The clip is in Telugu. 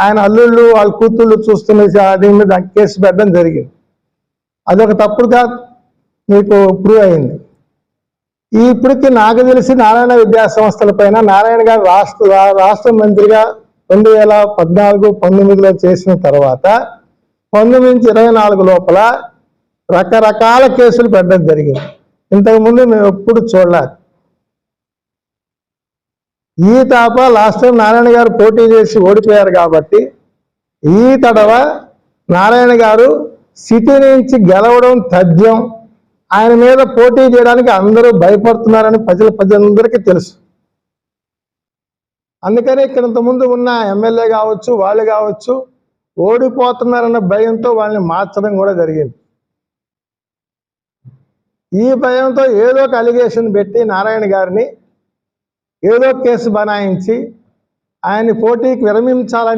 ఆయన అల్లుళ్ళు వాళ్ళ కూతుళ్ళు చూస్తున్న దీని మీద కేసు పెట్టడం జరిగింది. అదొక తప్పుడుగా మీకు ప్రూవ్ అయింది. ఇప్పటికి నాకు తెలిసి నారాయణ విద్యా సంస్థల పైన నారాయణ గారు రాష్ట్ర మంత్రిగా 2014-19లో చేసిన తర్వాత 19-24 లోపల రకరకాల కేసులు పెట్టడం జరిగింది. ఇంతకుముందు మేము ఎప్పుడు చూడలేదు. ఈ తాప లాస్ట్ టైం నారాయణ గారు పోటీ చేసి ఓడిపోయారు కాబట్టి ఈ తడవ నారాయణ గారు సిటీ నుంచి గెలవడం తథ్యం. ఆయన మీద పోటీ చేయడానికి అందరూ భయపడుతున్నారని ప్రజలందరికీ తెలుసు. అందుకని ఇక్కడ ఇంతకుముందు ఉన్న ఎమ్మెల్యే కావచ్చు, వాళ్ళు కావచ్చు, ఓడిపోతున్నారన్న భయంతో వాళ్ళని మార్చడం కూడా జరిగింది. ఈ భయంతో ఏదో ఒక అలిగేషన్ పెట్టి నారాయణ గారిని ఏదో కేసు బనాయించి ఆయన్ని పోటీకి విరమించాలని